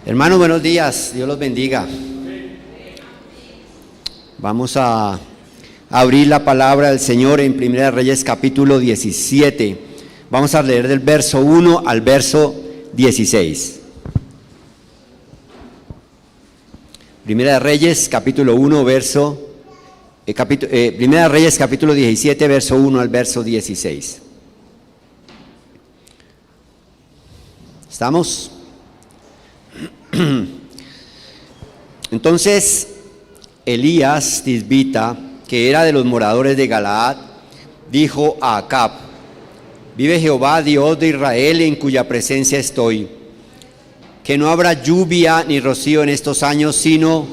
Hermanos, buenos días, Dios los bendiga. Vamos a abrir la palabra del Señor en Primera de Reyes capítulo 17. Vamos a leer del verso 1 al verso 16. Primera de Reyes capítulo 1, Primera de Reyes capítulo 17, verso 1 al verso 16. ¿Estamos? Entonces Elías Tisbita, que era de los moradores de Galaad, dijo a Acab: vive Jehová, Dios de Israel, en cuya presencia estoy, que no habrá lluvia ni rocío en estos años, sino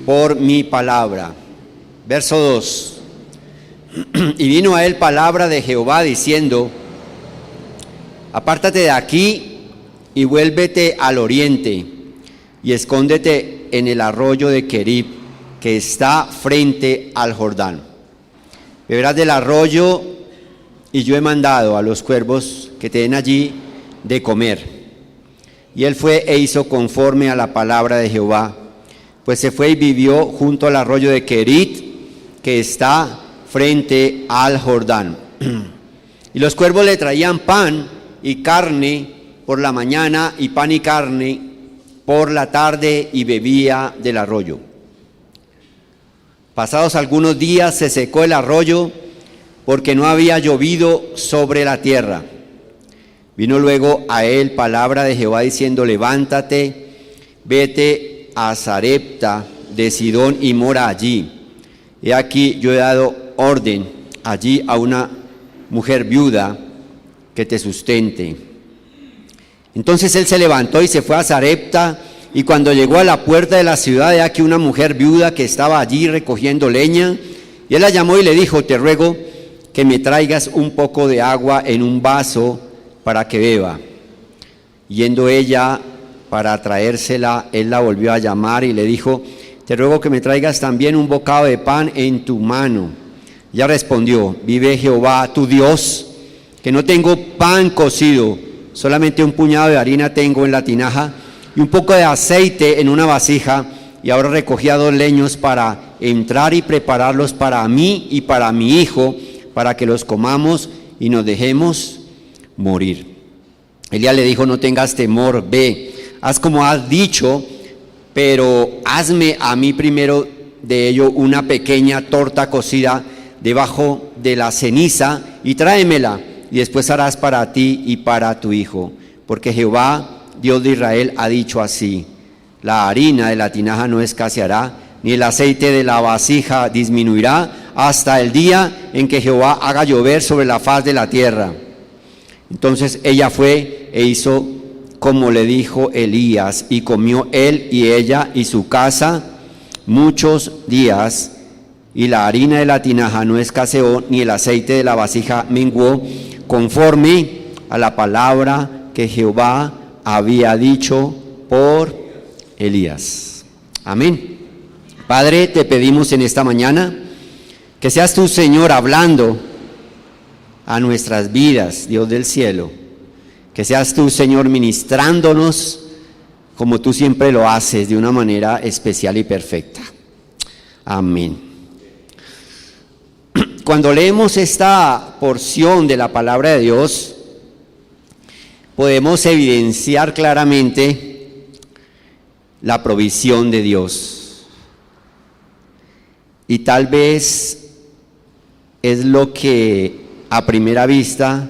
por mi palabra. Verso 2. Y vino a él palabra de Jehová diciendo: apártate de aquí y vuélvete al oriente, y escóndete en el arroyo de Querib, que está frente al Jordán. Beberás del arroyo, y yo he mandado a los cuervos que te den allí de comer. Y él fue e hizo conforme a la palabra de Jehová, pues se fue y vivió junto al arroyo de Querit, que está frente al Jordán. Y los cuervos le traían pan y carne por la mañana, y pan y carne por la tarde, y bebía del arroyo. Pasados algunos días se secó el arroyo, porque no había llovido sobre la tierra. Vino luego a él palabra de Jehová diciendo: levántate, vete a Sarepta de Sidón y mora allí. He aquí yo he dado orden allí a una mujer viuda que te sustente. Entonces él se levantó y se fue a Sarepta, y cuando llegó a la puerta de la ciudad, he aquí una mujer viuda que estaba allí recogiendo leña, y él la llamó y le dijo: te ruego que me traigas un poco de agua en un vaso para que beba. Yendo ella para traérsela, él la volvió a llamar y le dijo: te ruego que me traigas también un bocado de pan en tu mano. Ella respondió: vive Jehová tu Dios, que no tengo pan cocido, solamente un puñado de harina tengo en la tinaja y un poco de aceite en una vasija, y ahora recogía 2 leños para entrar y prepararlos para mí y para mi hijo, para que los comamos y nos dejemos morir. Elías le dijo: no tengas temor, ve, haz como has dicho, pero hazme a mí primero de ello una pequeña torta cocida debajo de la ceniza y tráemela, y después harás para ti y para tu hijo, porque Jehová, Dios de Israel, ha dicho así: la harina de la tinaja no escaseará, ni el aceite de la vasija disminuirá, hasta el día en que Jehová haga llover sobre la faz de la tierra. Entonces ella fue e hizo como le dijo Elías, y comió él y ella y su casa muchos días, y la harina de la tinaja no escaseó, ni el aceite de la vasija menguó, conforme a la palabra que Jehová había dicho por Elías. Amén. Padre, te pedimos en esta mañana que seas tú, Señor, hablando a nuestras vidas, Dios del cielo. Que seas tú, Señor, ministrándonos como tú siempre lo haces, de una manera especial y perfecta. Amén. Cuando leemos esta porción de la palabra de Dios, podemos evidenciar claramente la provisión de Dios. Y tal vez es lo que a primera vista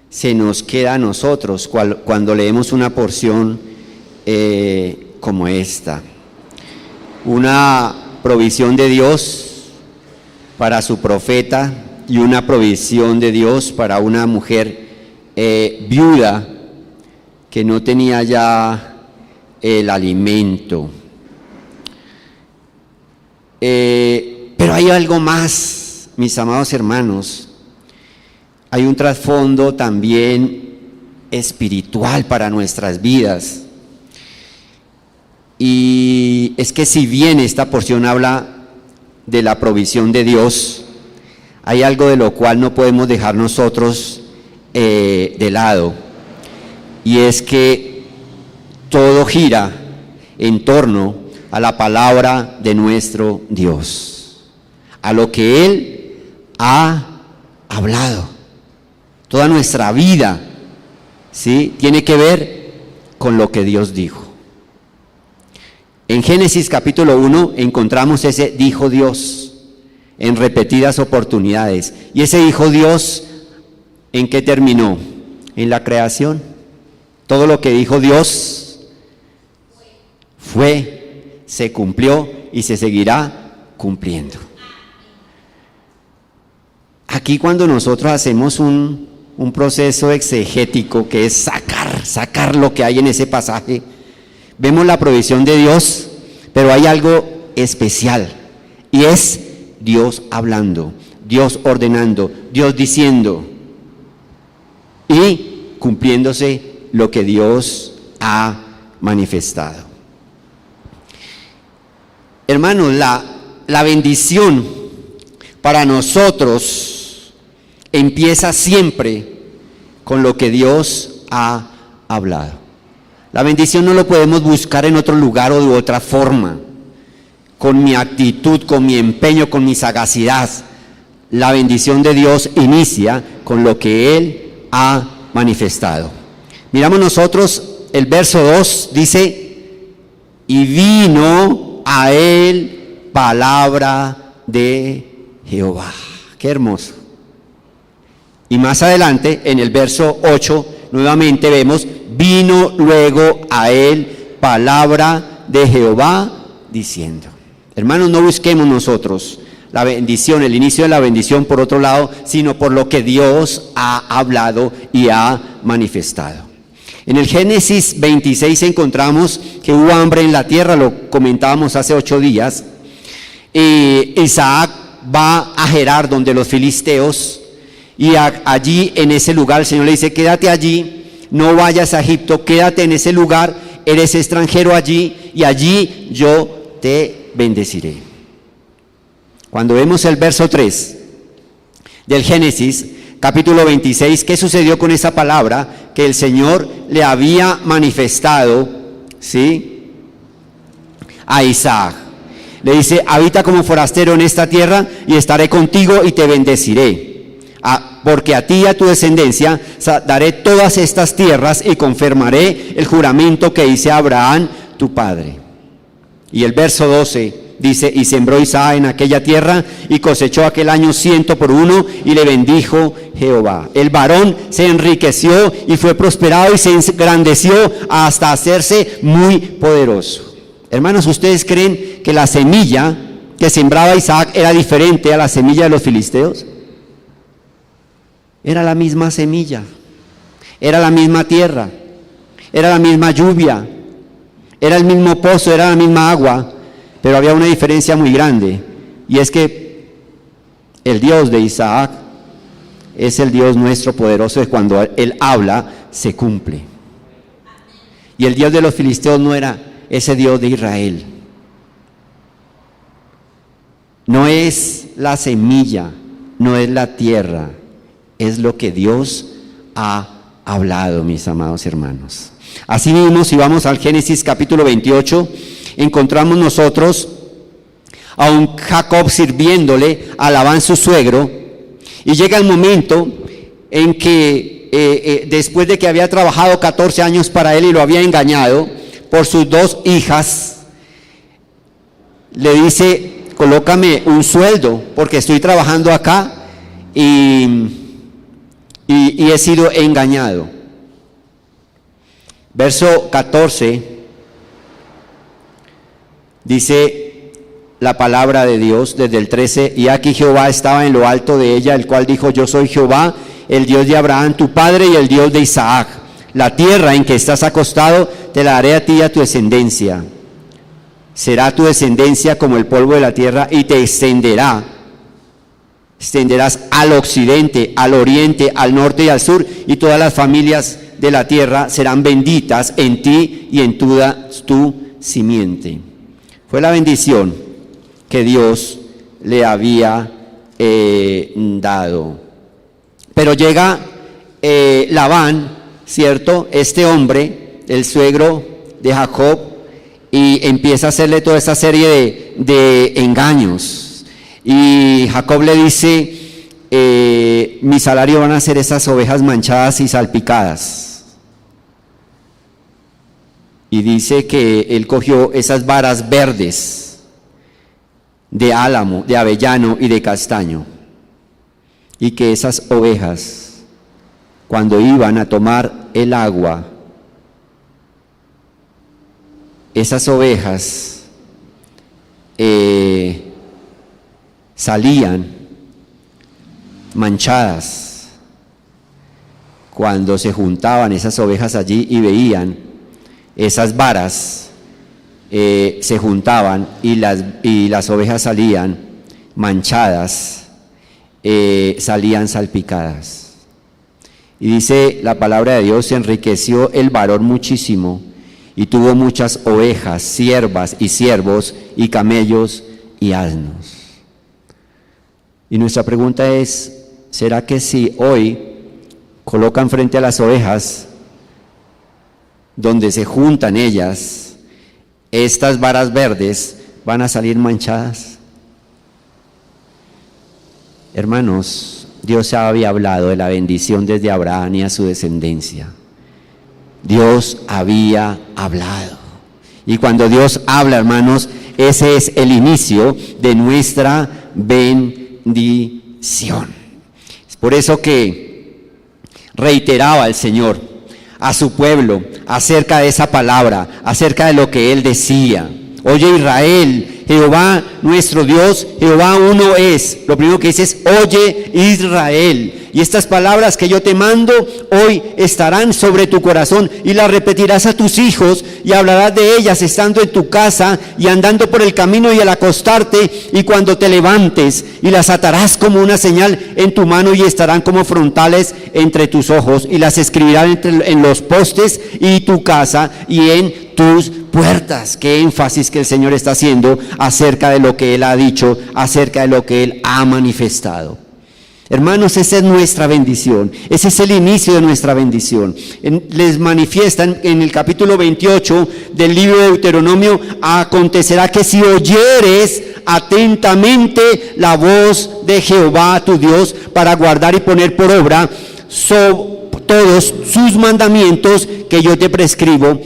se nos queda a nosotros cuando leemos una porción como esta. Una provisión de Dios para su profeta, y una provisión de Dios para una mujer viuda que no tenía ya el alimento. Pero hay algo más, mis amados hermanos. Hay un trasfondo también espiritual para nuestras vidas. Y es que si bien esta porción habla de la provisión de Dios, hay algo de lo cual no podemos dejar nosotros de lado, y es que todo gira en torno a la palabra de nuestro Dios, a lo que Él ha hablado. Toda nuestra vida, ¿sí?, tiene que ver con lo que Dios dijo. En Génesis capítulo 1 encontramos ese dijo Dios en repetidas oportunidades. Y ese dijo Dios, ¿en qué terminó? En la creación. Todo lo que dijo Dios fue, se cumplió y se seguirá cumpliendo. Aquí cuando nosotros hacemos un proceso exegético, que es sacar lo que hay en ese pasaje, vemos la provisión de Dios, pero hay algo especial, y es Dios hablando, Dios ordenando, Dios diciendo, y cumpliéndose lo que Dios ha manifestado. Hermanos, la bendición para nosotros empieza siempre con lo que Dios ha hablado. La bendición no lo podemos buscar en otro lugar o de otra forma, con mi actitud, con mi empeño, con mi sagacidad. La bendición de Dios inicia con lo que Él ha manifestado. Miramos nosotros el verso 2, dice, y vino a él palabra de Jehová. Qué hermoso. Y más adelante, en el verso 8, nuevamente vemos, vino luego a él palabra de Jehová diciendo. Hermanos, no busquemos nosotros la bendición, el inicio de la bendición por otro lado, sino por lo que Dios ha hablado y ha manifestado. En el Génesis 26 encontramos que hubo hambre en la tierra, lo comentábamos hace 8 días. Isaac va a Gerar, donde los filisteos, y allí en ese lugar el Señor le dice, quédate allí, no vayas a Egipto, quédate en ese lugar, eres extranjero allí, y allí yo te bendeciré. Cuando vemos el verso 3 del Génesis, capítulo 26, ¿qué sucedió con esa palabra que el Señor le había manifestado, ¿sí?, a Isaac? Le dice, habita como forastero en esta tierra y estaré contigo y te bendeciré. Porque a ti y a tu descendencia daré todas estas tierras y confirmaré el juramento que hice a Abraham, tu padre. Y el verso 12 dice, y sembró Isaac en aquella tierra y cosechó aquel año 100 por 1 y le bendijo Jehová. El varón se enriqueció y fue prosperado y se engrandeció hasta hacerse muy poderoso. Hermanos, ¿ustedes creen que la semilla que sembraba Isaac era diferente a la semilla de los filisteos? Era la misma semilla, era la misma tierra, era la misma lluvia, era el mismo pozo, era la misma agua, pero había una diferencia muy grande, y es que el Dios de Isaac es el Dios nuestro poderoso, y cuando Él habla, se cumple. Y el Dios de los filisteos no era ese Dios de Israel. No es la semilla, no es la tierra, es lo que Dios ha hablado, mis amados hermanos. Así mismo, si vamos al Génesis capítulo 28, encontramos nosotros a un Jacob sirviéndole a Labán su suegro, y llega el momento en que después de que había trabajado 14 años para él y lo había engañado por sus 2 hijas, le dice, colócame un sueldo porque estoy trabajando acá y he sido engañado. Verso 14 dice la palabra de Dios desde el 13, y aquí Jehová estaba en lo alto de ella, el cual dijo, yo soy Jehová, el Dios de Abraham tu padre y el Dios de Isaac. La tierra en que estás acostado te la daré a ti y a tu descendencia. Será tu descendencia como el polvo de la tierra y te extenderás al occidente, al oriente, al norte y al sur, y todas las familias de la tierra serán benditas en ti y en toda tu simiente. Fue la bendición que Dios le había dado. Pero llega Labán, ¿cierto? Este hombre, el suegro de Jacob y empieza a hacerle toda esa serie de engaños. Y Jacob le dice, mi salario van a ser esas ovejas manchadas y salpicadas. Y dice que él cogió esas varas verdes de álamo, de avellano y de castaño, y que esas ovejas, cuando iban a tomar el agua, esas ovejas salían manchadas cuando se juntaban esas ovejas allí y veían esas varas se juntaban y las ovejas salían manchadas, salían salpicadas. Y dice la palabra de Dios, se enriqueció el varón muchísimo y tuvo muchas ovejas, siervas y siervos y camellos y asnos. Y nuestra pregunta es, ¿será que si hoy colocan frente a las ovejas, donde se juntan ellas, estas varas verdes van a salir manchadas? Hermanos, Dios había hablado de la bendición desde Abraham y a su descendencia. Dios había hablado. Y cuando Dios habla, hermanos, ese es el inicio de nuestra bendición. Es por eso que reiteraba el Señor a su pueblo acerca de esa palabra, acerca de lo que Él decía. Oye Israel, Jehová nuestro Dios, Jehová uno es. Lo primero que dice es, oye Israel. Y estas palabras que yo te mando hoy estarán sobre tu corazón y las repetirás a tus hijos y hablarás de ellas estando en tu casa y andando por el camino y al acostarte y cuando te levantes, y las atarás como una señal en tu mano y estarán como frontales entre tus ojos, y las escribirán en los postes y tu casa y en tus puertas. Qué énfasis que el Señor está haciendo acerca de lo que Él ha dicho, acerca de lo que Él ha manifestado. Hermanos, esa es nuestra bendición, ese es el inicio de nuestra bendición. Les manifiestan en el capítulo 28 del libro de Deuteronomio, acontecerá que si oyeres atentamente la voz de Jehová tu Dios para guardar y poner por obra todos sus mandamientos que yo te prescribo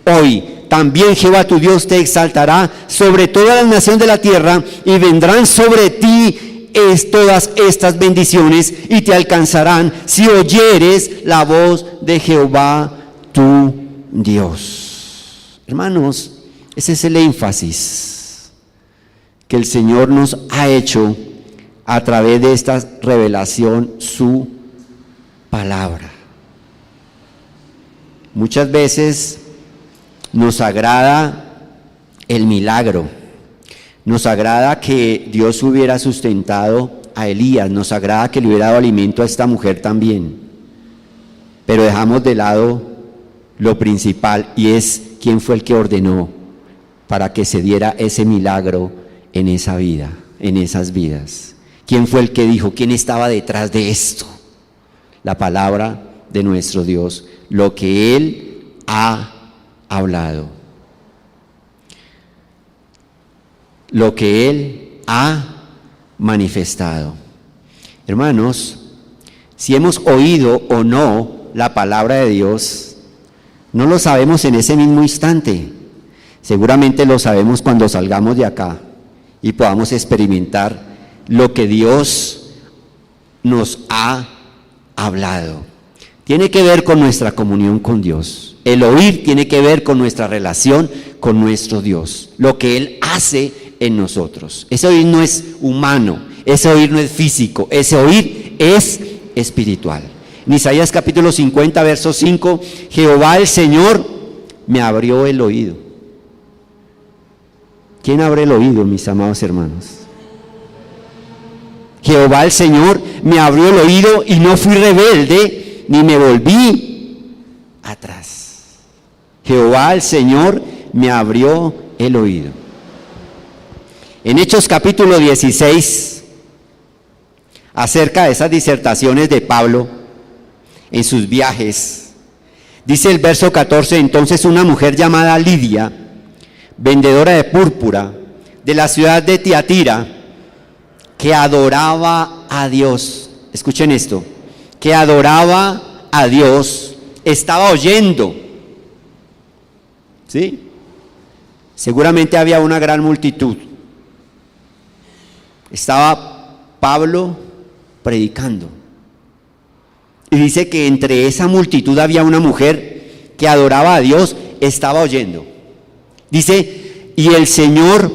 hoy, también Jehová tu Dios te exaltará sobre todas las naciones de la tierra y vendrán sobre ti todas estas bendiciones y te alcanzarán si oyeres la voz de Jehová tu Dios. Hermanos, ese es el énfasis que el Señor nos ha hecho a través de esta revelación, su palabra. Muchas veces nos agrada el milagro. Nos agrada que Dios hubiera sustentado a Elías, nos agrada que le hubiera dado alimento a esta mujer también, pero dejamos de lado lo principal, y es quién fue el que ordenó para que se diera ese milagro en esa vida, en esas vidas. ¿Quién fue el que dijo? ¿Quién estaba detrás de esto? La palabra de nuestro Dios, lo que Él ha hablado. Lo que Él ha manifestado. Hermanos, si hemos oído o no la palabra de Dios, no lo sabemos en ese mismo instante. Seguramente lo sabemos cuando salgamos de acá y podamos experimentar lo que Dios nos ha hablado. Tiene que ver con nuestra comunión con Dios. El oír tiene que ver con nuestra relación con nuestro Dios, lo que Él hace en nosotros. Ese oír no es humano, ese oír no es físico, ese oír es espiritual. En Isaías capítulo 50, verso 5, Jehová el Señor me abrió el oído. ¿Quién abre el oído, mis amados hermanos? Jehová el Señor me abrió el oído y no fui rebelde, ni me volví atrás. Jehová el Señor me abrió el oído. En Hechos capítulo 16, acerca de esas disertaciones de Pablo en sus viajes, Dice el verso 14, entonces una mujer llamada Lidia, vendedora de púrpura, de la ciudad de Tiatira, que adoraba a Dios, escuchen esto, que adoraba a Dios, estaba oyendo, ¿sí? Seguramente había una gran multitud. Estaba Pablo predicando. Y dice que entre esa multitud había una mujer que adoraba a Dios, estaba oyendo. Dice, y el Señor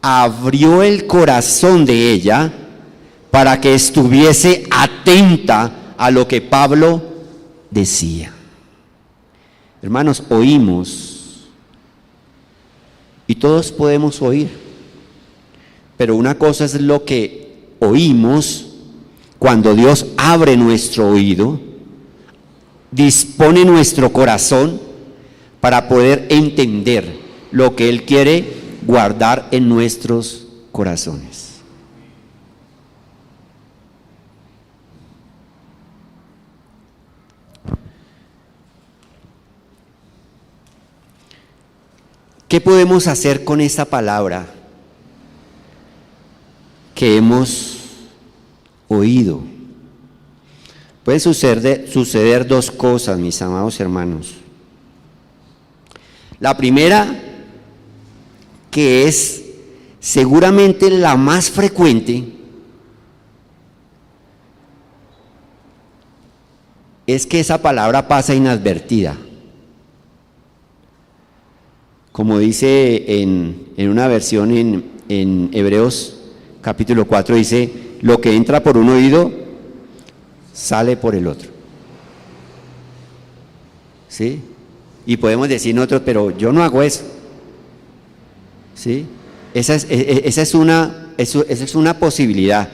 abrió el corazón de ella para que estuviese atenta a lo que Pablo decía. Hermanos, oímos, y todos podemos oír, pero una cosa es lo que oímos cuando Dios abre nuestro oído, dispone nuestro corazón para poder entender lo que Él quiere guardar en nuestros corazones. ¿Qué podemos hacer con esta palabra que hemos oído? Pueden suceder dos cosas, mis amados hermanos. La primera, que es seguramente la más frecuente, es que esa palabra pasa inadvertida. Como dice en una versión en Hebreos capítulo 4, dice, lo que entra por un oído, sale por el otro. ¿Sí? Y podemos decir nosotros, pero yo no hago eso. ¿Sí? Esa es una posibilidad.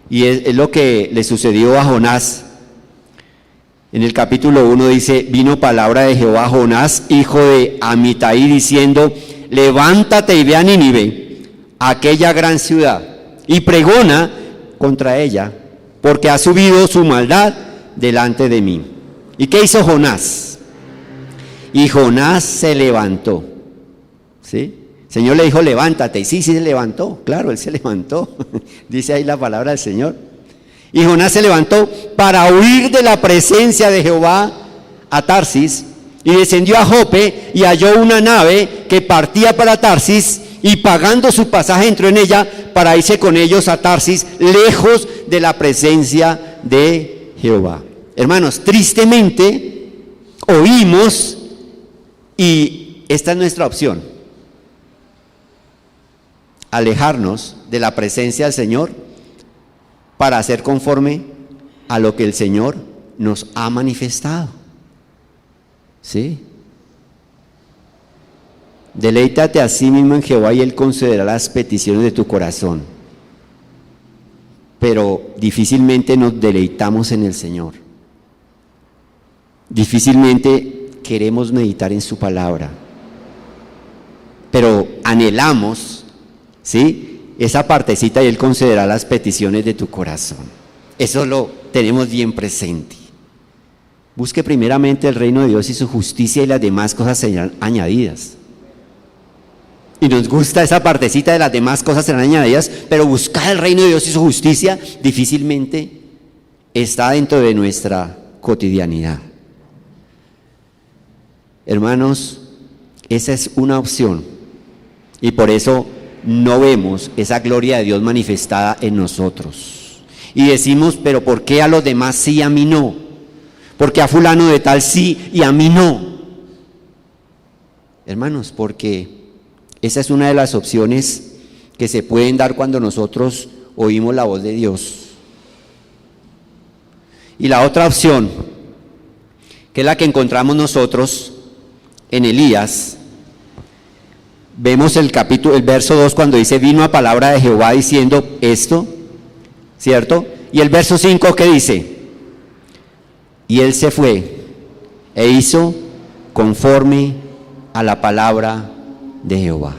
Y es lo que le sucedió a Jonás. En el capítulo 1 dice, vino palabra de Jehová a Jonás, hijo de Amitai, diciendo, levántate y ve a Nínive, aquella gran ciudad, y pregona contra ella, porque ha subido su maldad delante de mí. ¿Y qué hizo Jonás? Y Jonás se levantó. ¿Sí? El Señor le dijo, levántate, y sí se levantó, claro, él se levantó, dice ahí la palabra del Señor. Y Jonás se levantó para huir de la presencia de Jehová a Tarsis, y descendió a Jope y halló una nave que partía para Tarsis, y pagando su pasaje entró en ella para irse con ellos a Tarsis, lejos de la presencia de Jehová. Hermanos, tristemente oímos, y esta es nuestra opción: alejarnos de la presencia del Señor para hacer conforme a lo que el Señor nos ha manifestado. ¿Sí? Deleítate a sí mismo en Jehová y Él concederá las peticiones de tu corazón. Pero difícilmente nos deleitamos en el Señor. Difícilmente queremos meditar en su palabra. Pero anhelamos, ¿sí?, esa partecita, y Él concederá las peticiones de tu corazón. Eso lo tenemos bien presente. Busque primeramente el reino de Dios y su justicia, y las demás cosas serán añadidas. Y nos gusta esa partecita de las demás cosas serán añadidas, pero buscar el reino de Dios y su justicia difícilmente está dentro de nuestra cotidianidad. Hermanos, esa es una opción, y por eso no vemos esa gloria de Dios manifestada en nosotros. Y decimos, pero ¿por qué a los demás sí y a mí no? ¿Por qué a fulano de tal sí y a mí no? Hermanos, porque esa es una de las opciones que se pueden dar cuando nosotros oímos la voz de Dios. Y la otra opción, que es la que encontramos nosotros en Elías, vemos el verso 2 cuando dice, vino a palabra de Jehová diciendo esto, ¿cierto? Y el verso 5, ¿qué dice? Y él se fue e hizo conforme a la palabra de Jehová.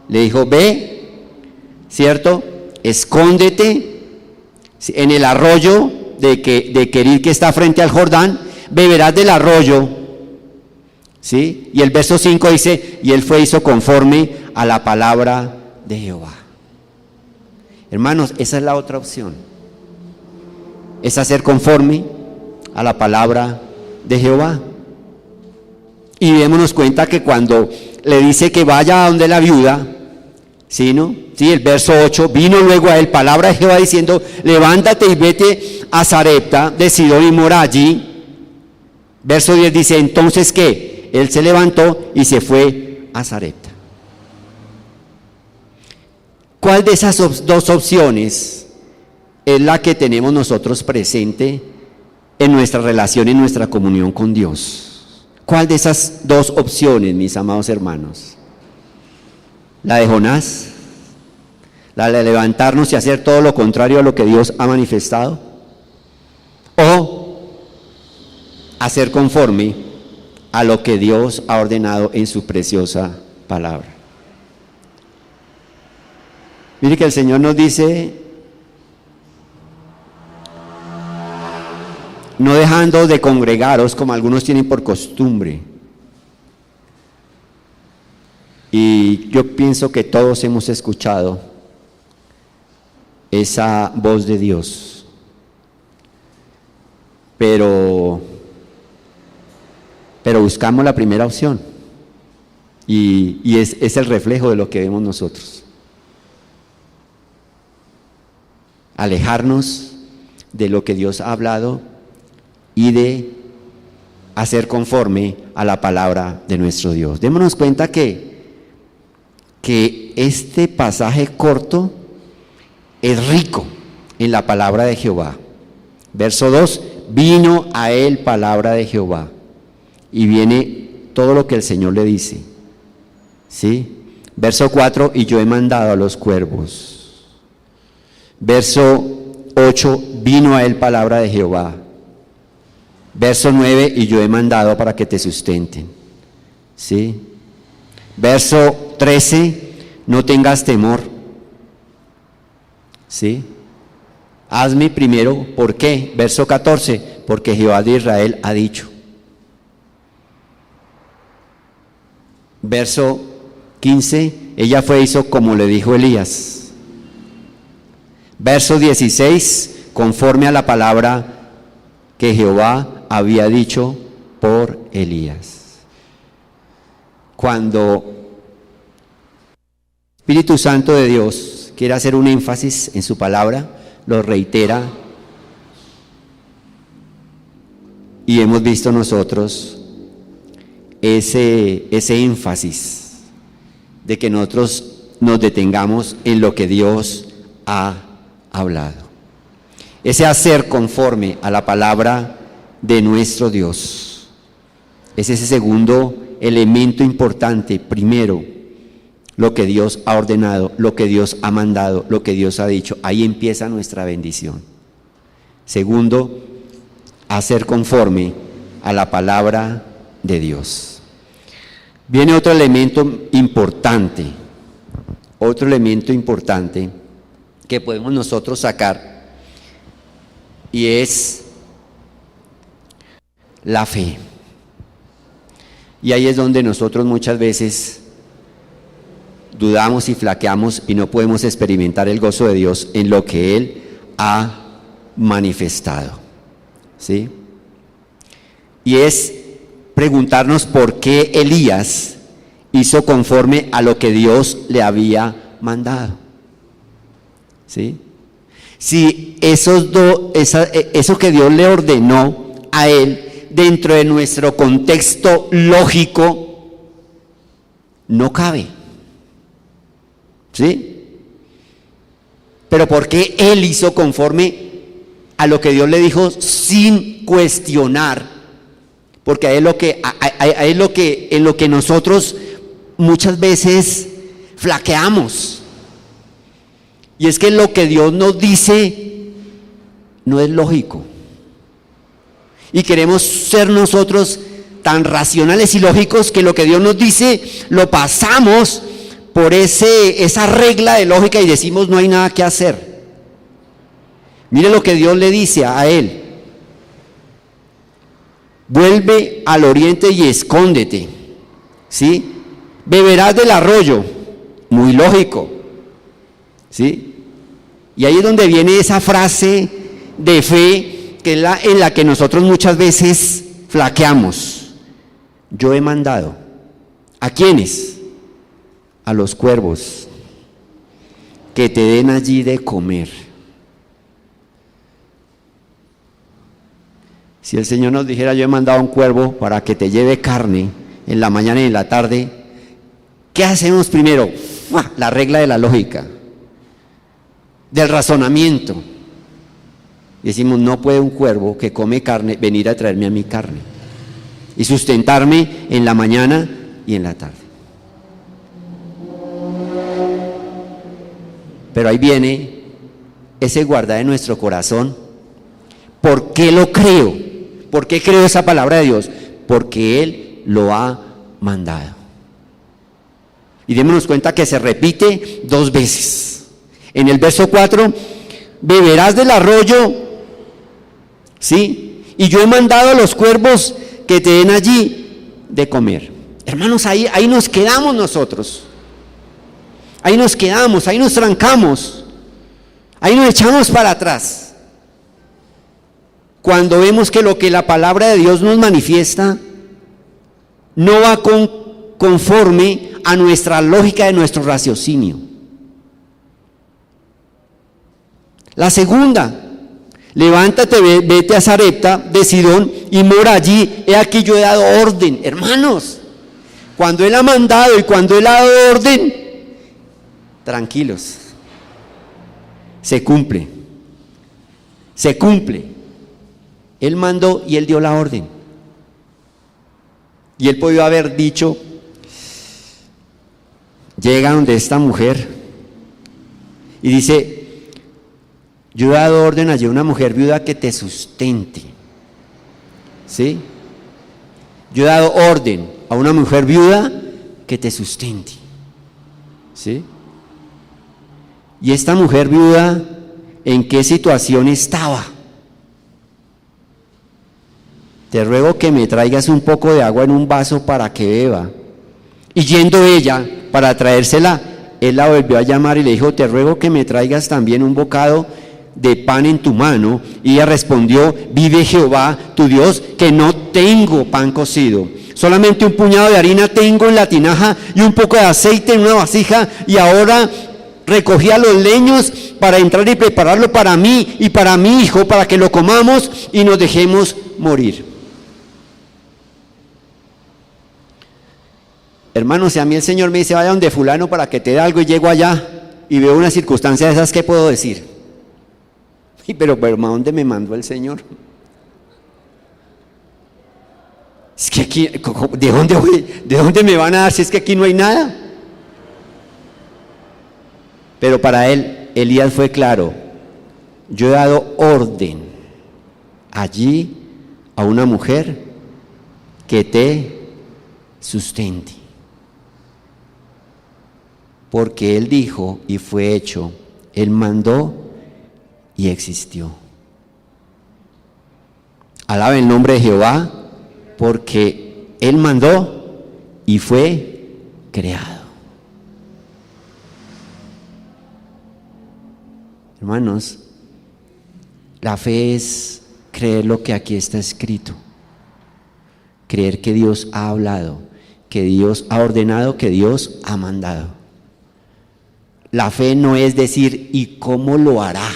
Le dijo, ve, ¿cierto? Escóndete en el arroyo de Querit que está frente al Jordán, beberás del arroyo. ¿Sí? Y el verso 5 dice, y él hizo conforme a la palabra de Jehová. Hermanos, esa es la otra opción. Es hacer conforme a la palabra de Jehová. Y démonos cuenta que cuando le dice que vaya a donde la viuda, ¿sí, no? Sí, el verso 8, vino luego a él palabra de Jehová diciendo, levántate y vete a Sarepta de Sidón y mora allí. Verso 10 dice, entonces ¿qué? Él se levantó y se fue a Sarepta. ¿Cuál de esas dos opciones es la que tenemos nosotros presente en nuestra relación, en nuestra comunión con Dios? ¿Cuál de esas dos opciones, mis amados hermanos? ¿La de Jonás? ¿La de levantarnos y hacer todo lo contrario a lo que Dios ha manifestado? ¿O hacer conforme a lo que Dios ha ordenado en su preciosa palabra? Mire que el Señor nos dice, no dejando de congregaros como algunos tienen por costumbre. Y yo pienso que todos hemos escuchado esa voz de Dios, pero buscamos la primera opción y es el reflejo de lo que vemos nosotros. Alejarnos de lo que Dios ha hablado y de hacer conforme a la palabra de nuestro Dios. Démonos cuenta que este pasaje corto es rico en la palabra de Jehová. Verso 2, vino a él palabra de Jehová. Y viene todo lo que el Señor le dice. ¿Sí? Verso 4, y yo he mandado a los cuervos. Verso 8, vino a él palabra de Jehová. Verso 9, y yo he mandado para que te sustenten. ¿Sí? Verso 13, no tengas temor. ¿Sí? Hazme primero, ¿por qué? Verso 14, porque Jehová de Israel ha dicho. Verso 15, ella hizo como le dijo Elías. Verso 16, conforme a la palabra que Jehová había dicho por Elías. Cuando el Espíritu Santo de Dios quiere hacer un énfasis en su palabra, lo reitera, y hemos visto nosotros ese énfasis de que nosotros nos detengamos en lo que Dios ha hablado. Ese hacer conforme a la palabra de nuestro Dios. Es ese segundo elemento importante. Primero, lo que Dios ha ordenado, lo que Dios ha mandado, lo que Dios ha dicho. Ahí empieza nuestra bendición. Segundo, hacer conforme a la palabra de Dios. Viene otro elemento importante que podemos nosotros sacar, y es la fe. Y ahí es donde nosotros muchas veces dudamos y flaqueamos y no podemos experimentar el gozo de Dios en lo que Él ha manifestado. ¿Sí? Y es preguntarnos por qué Elías hizo conforme a lo que Dios le había mandado. ¿Sí? Si eso que Dios le ordenó a él dentro de nuestro contexto lógico no cabe. ¿Sí? Pero ¿por qué él hizo conforme a lo que Dios le dijo sin cuestionar? Porque ahí es en lo que nosotros muchas veces flaqueamos. Y es que lo que Dios nos dice no es lógico. Y queremos ser nosotros tan racionales y lógicos que lo que Dios nos dice lo pasamos por esa regla de lógica y decimos no hay nada que hacer. Mire lo que Dios le dice a él. vuelve al oriente y escóndete, ¿sí? Beberás del arroyo, muy lógico, ¿sí? Y ahí es donde viene esa frase de fe, que es en la que nosotros muchas veces flaqueamos. Yo he mandado. ¿A quiénes? A los cuervos, que te den allí de comer. Si el Señor nos dijera, yo he mandado a un cuervo para que te lleve carne en la mañana y en la tarde, ¿qué hacemos primero? La regla de la lógica, del razonamiento. Decimos, no puede un cuervo que come carne venir a traerme a mi carne y sustentarme en la mañana y en la tarde. Pero ahí viene ese guardar en nuestro corazón. ¿Por qué lo creo? ¿Por qué creo esa palabra de Dios? Porque Él lo ha mandado. Y démonos cuenta que se repite 2 veces. En el verso 4, beberás del arroyo, ¿sí? Y yo he mandado a los cuervos que te den allí de comer. Hermanos, ahí nos quedamos nosotros. Ahí nos quedamos, ahí nos trancamos. Ahí nos echamos para atrás. Cuando vemos que lo que la palabra de Dios nos manifiesta no va conforme a nuestra lógica de nuestro raciocinio. La segunda, levántate, vete a Sarepta de Sidón y mora allí, he aquí yo he dado orden. Hermanos, cuando Él ha mandado y cuando Él ha dado orden, tranquilos, se cumple, se cumple. Él mandó y Él dio la orden. Y Él podía haber dicho, llega donde esta mujer y dice, yo he dado orden allí a una mujer viuda que te sustente, ¿sí? Yo he dado orden a una mujer viuda que te sustente, ¿sí? Y esta mujer viuda, ¿en qué situación estaba? Te ruego que me traigas un poco de agua en un vaso para que beba. Y yendo ella para traérsela, él la volvió a llamar y le dijo, te ruego que me traigas también un bocado de pan en tu mano. Y ella respondió, vive Jehová tu Dios, que no tengo pan cocido. Solamente un puñado de harina tengo en la tinaja y un poco de aceite en una vasija. Y ahora recogía los leños para entrar y prepararlo para mí y para mi hijo, para que lo comamos y nos dejemos morir. Hermanos, si a mí el Señor me dice, vaya donde fulano para que te dé algo, y llego allá y veo una circunstancia de esas, ¿qué puedo decir? Pero ¿a dónde me mandó el Señor? Es que aquí, ¿de dónde voy? ¿De dónde me van a dar si es que aquí no hay nada? Pero para él, Elías fue claro, yo he dado orden allí a una mujer que te sustente. Porque Él dijo y fue hecho, Él mandó y existió. Alabe el nombre de Jehová, porque Él mandó y fue creado. Hermanos, la fe es creer lo que aquí está escrito, creer que Dios ha hablado, que Dios ha ordenado, que Dios ha mandado. La fe no es decir, ¿y cómo lo hará?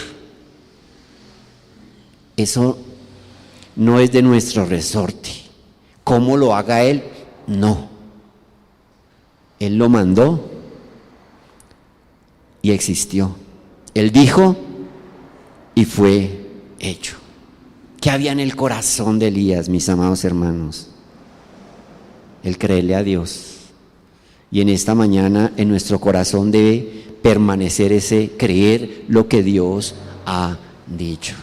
Eso no es de nuestro resorte. ¿Cómo lo haga Él? No. Él lo mandó y existió. Él dijo y fue hecho. ¿Qué había en el corazón de Elías, mis amados hermanos? El creerle a Dios. Y en esta mañana en nuestro corazón debe permanecer ese creer lo que Dios ha dicho.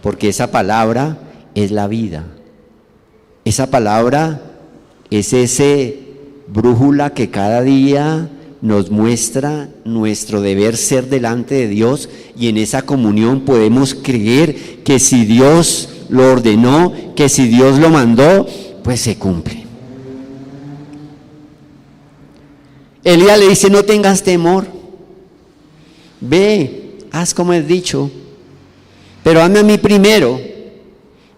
Porque esa palabra es la vida. Esa palabra es ese brújula que cada día nos muestra nuestro deber ser delante de Dios, y en esa comunión podemos creer que si Dios lo ordenó, que si Dios lo mandó, pues se cumple. Elías le dice: no tengas temor, ve, haz como es dicho, pero hazme a mí primero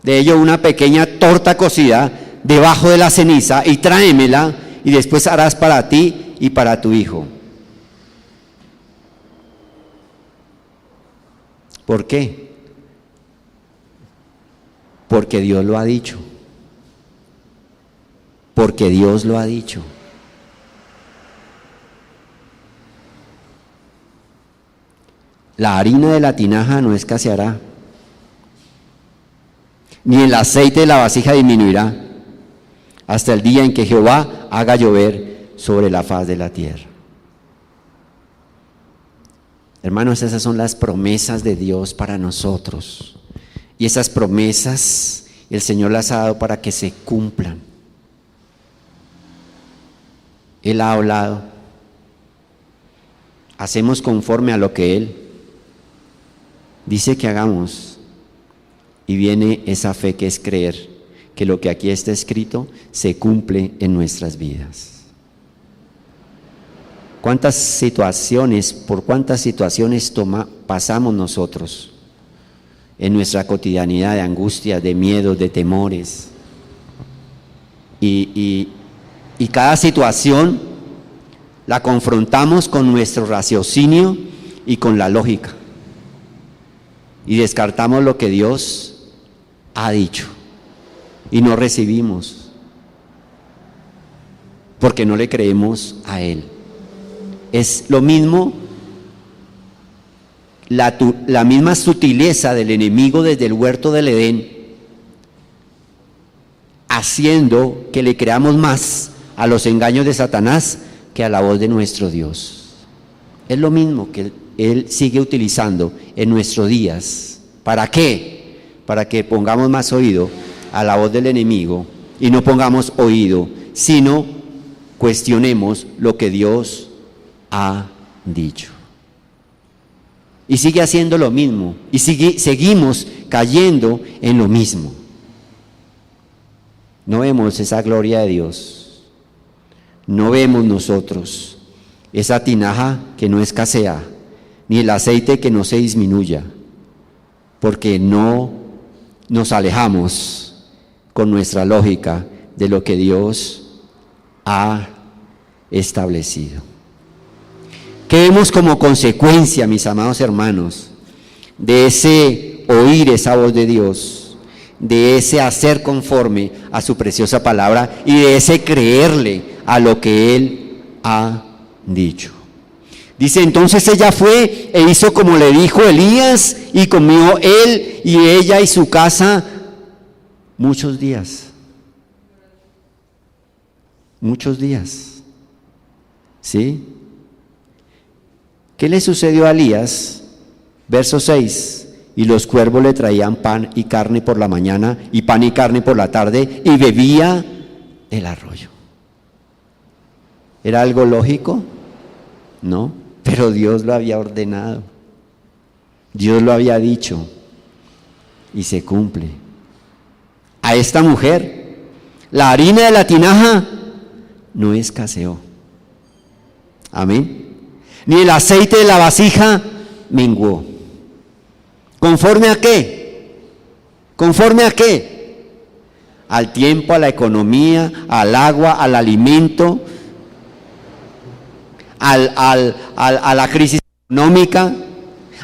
de ello una pequeña torta cocida debajo de la ceniza y tráemela, y después harás para ti y para tu hijo. ¿Por qué? Porque Dios lo ha dicho. Porque Dios lo ha dicho. La harina de la tinaja no escaseará, ni el aceite de la vasija disminuirá, hasta el día en que Jehová haga llover sobre la faz de la tierra. Hermanos, esas son las promesas de Dios para nosotros. Y esas promesas el Señor las ha dado para que se cumplan. Él ha hablado. Hacemos conforme a lo que Él dice que hagamos. Y viene esa fe que es creer que lo que aquí está escrito se cumple en nuestras vidas. ¿Cuántas situaciones, por cuántas situaciones pasamos nosotros en nuestra cotidianidad de angustia, de miedo, de temores? Y cada situación la confrontamos con nuestro raciocinio y con la lógica. Y descartamos lo que Dios ha dicho y no recibimos porque no le creemos a Él. Es lo mismo, la misma sutileza del enemigo desde el huerto del Edén, haciendo que le creamos más a los engaños de Satanás que a la voz de nuestro Dios. Es lo mismo que Él sigue utilizando en nuestros días. ¿Para qué? Para que pongamos más oído a la voz del enemigo y no pongamos oído, sino cuestionemos lo que Dios ha dicho. Y sigue haciendo lo mismo, y seguimos cayendo en lo mismo. No vemos esa gloria de Dios, no vemos nosotros esa tinaja que no escasea, ni el aceite que no se disminuya, porque no nos alejamos con nuestra lógica de lo que Dios ha establecido. ¿Qué vemos como consecuencia, mis amados hermanos, de ese oír esa voz de Dios, de ese hacer conforme a su preciosa palabra y de ese creerle a lo que Él ha dicho? Dice: entonces ella fue e hizo como le dijo Elías, y comió él y ella y su casa muchos días. Muchos días. ¿Sí? ¿Qué le sucedió a Elías? Verso 6: y los cuervos le traían pan y carne por la mañana, y pan y carne por la tarde, y bebía el arroyo. ¿Era algo lógico? No, pero Dios lo había ordenado. Dios lo había dicho, y se cumple. A esta mujer, la harina de la tinaja no escaseó. Amén. Ni el aceite de la vasija menguó. ¿Conforme a qué? ¿Conforme a qué? Al tiempo, a la economía, al agua, al alimento, a la crisis económica,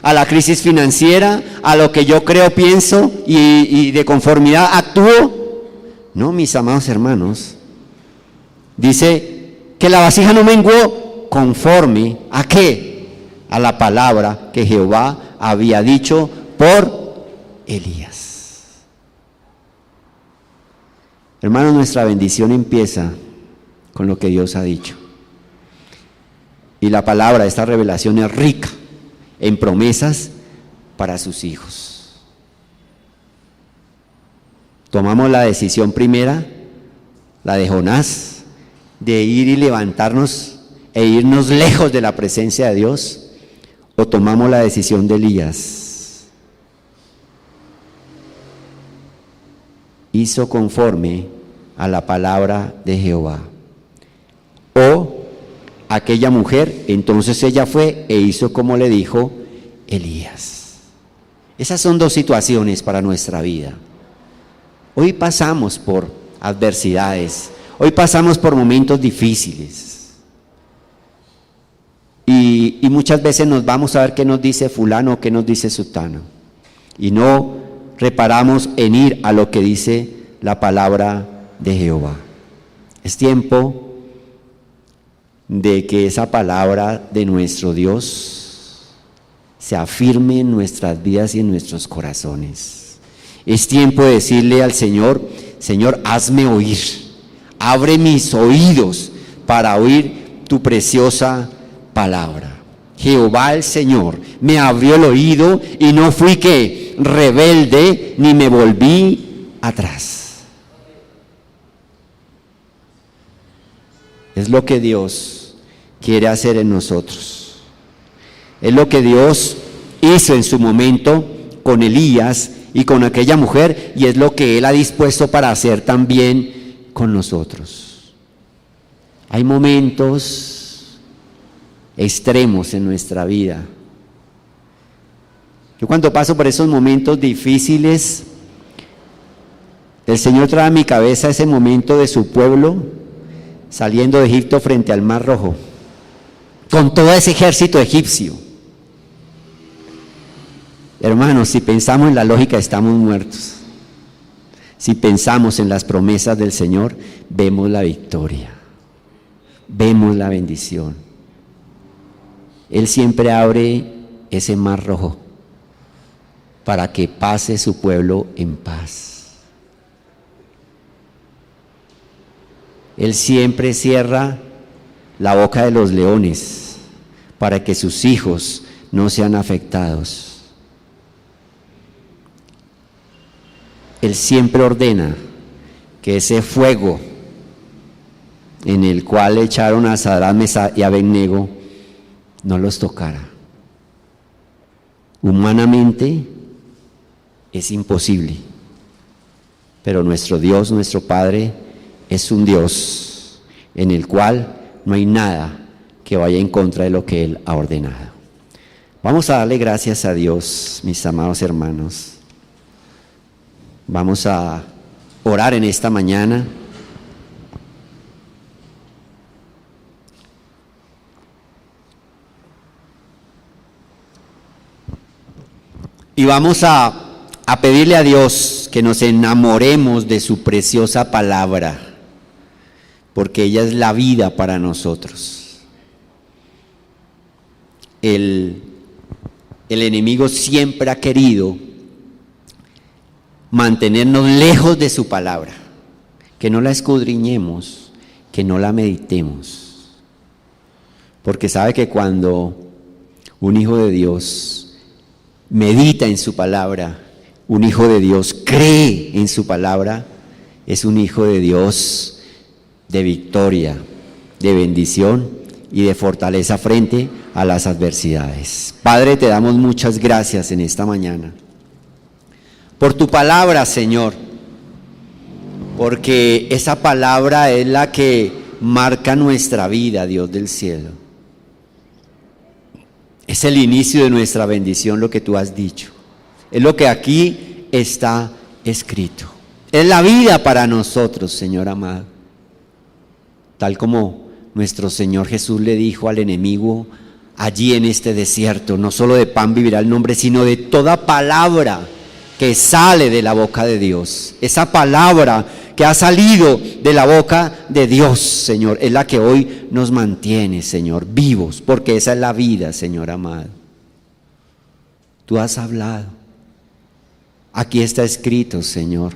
a la crisis financiera, a lo que yo creo, pienso y de conformidad actúo. No, mis amados hermanos, dice que la vasija no menguó. ¿Conforme a qué? A la palabra que Jehová había dicho por Elías. Hermanos, nuestra bendición empieza con lo que Dios ha dicho. Y la palabra, esta revelación es rica en promesas para sus hijos. Tomamos la decisión primera, la de Jonás, de ir y levantarnos e irnos lejos de la presencia de Dios, o tomamos la decisión de Elías hizo conforme a la palabra de Jehová. O aquella mujer, entonces ella fue e hizo como le dijo Elías. Esas son dos situaciones para nuestra vida. Hoy pasamos por adversidades, hoy pasamos por momentos difíciles. Y muchas veces nos vamos a ver qué nos dice fulano o qué nos dice sutano. Y no reparamos en ir a lo que dice la palabra de Jehová. Es tiempo de que esa palabra de nuestro Dios se afirme en nuestras vidas y en nuestros corazones. Es tiempo de decirle al Señor: Señor, hazme oír, abre mis oídos para oír tu preciosa palabra. Jehová el Señor me abrió el oído y no fui que rebelde ni me volví atrás. Es lo que Dios quiere hacer en nosotros. Es lo que Dios hizo en su momento con Elías y con aquella mujer, y es lo que Él ha dispuesto para hacer también con nosotros. Hay momentos extremos en nuestra vida. Yo cuando paso por esos momentos difíciles, el Señor trae a mi cabeza ese momento de su pueblo saliendo de Egipto frente al Mar Rojo, con todo ese ejército egipcio. Hermanos, si pensamos en la lógica, estamos muertos. Si pensamos en las promesas del Señor, vemos la victoria, vemos la bendición. Él siempre abre ese Mar Rojo para que pase su pueblo en paz. Él siempre cierra la boca de los leones para que sus hijos no sean afectados. Él siempre ordena que ese fuego en el cual echaron a Sadrach, Mesach y Abednego no los tocara. Humanamente es imposible, pero nuestro Dios, nuestro Padre, es un Dios en el cual no hay nada que vaya en contra de lo que Él ha ordenado. Vamos a darle gracias a Dios, mis amados hermanos. Vamos a orar en esta mañana. Y vamos a pedirle a Dios que nos enamoremos de su preciosa palabra, porque ella es la vida para nosotros. El enemigo siempre ha querido mantenernos lejos de su palabra, que no la escudriñemos, que no la meditemos, porque sabe que cuando un hijo de Dios medita en su palabra, un hijo de Dios cree en su palabra, es un hijo de Dios de victoria, de bendición y de fortaleza frente a las adversidades. Padre, te damos muchas gracias en esta mañana por tu palabra, Señor, porque esa palabra es la que marca nuestra vida, Dios del cielo. Es el inicio de nuestra bendición, lo que tú has dicho. Es lo que aquí está escrito. Es la vida para nosotros, Señor amado. Tal como nuestro Señor Jesús le dijo al enemigo allí en este desierto: no solo de pan vivirá el hombre, sino de toda palabra que sale de la boca de Dios. Esa palabra que ha salido de la boca de Dios, Señor, es la que hoy nos mantiene, Señor, vivos, porque esa es la vida, Señor amado. Tú has hablado. Aquí está escrito, Señor.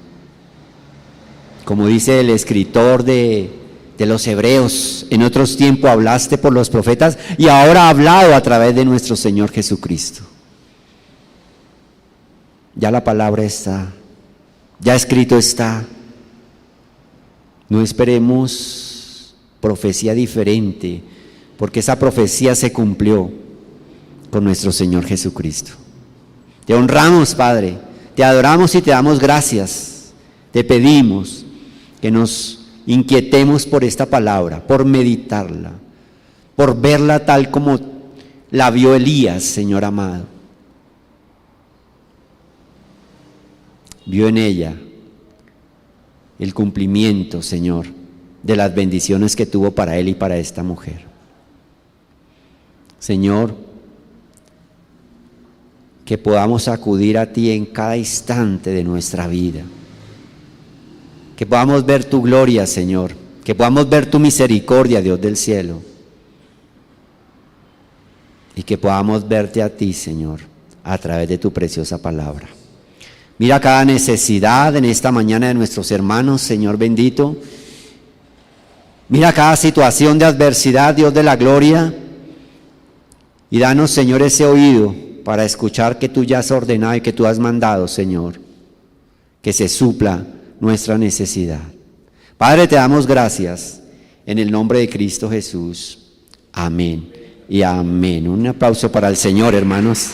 Como dice el escritor de los Hebreos, en otros tiempos hablaste por los profetas y ahora ha hablado a través de nuestro Señor Jesucristo. Ya la palabra está, ya escrito está. No esperemos profecía diferente, porque esa profecía se cumplió con nuestro Señor Jesucristo. Te honramos, Padre, te adoramos y te damos gracias, Te pedimos que nos inquietemos por esta palabra, por meditarla, por verla tal como la vio Elías, Señor amado. Vio en ella el cumplimiento, Señor, de las bendiciones que tuvo para él y para esta mujer. Señor, que podamos acudir a ti en cada instante de nuestra vida. Que podamos ver tu gloria, Señor. Que podamos ver tu misericordia, Dios del cielo. Y que podamos verte a ti, Señor, a través de tu preciosa palabra. Mira cada necesidad en esta mañana de nuestros hermanos, Señor bendito. Mira cada situación de adversidad, Dios de la gloria. Y danos, Señor, ese oído para escuchar que tú ya has ordenado y que tú has mandado, Señor, que se supla nuestra necesidad. Padre, te damos gracias en el nombre de Cristo Jesús. Amén y amén. Un aplauso para el Señor, hermanos.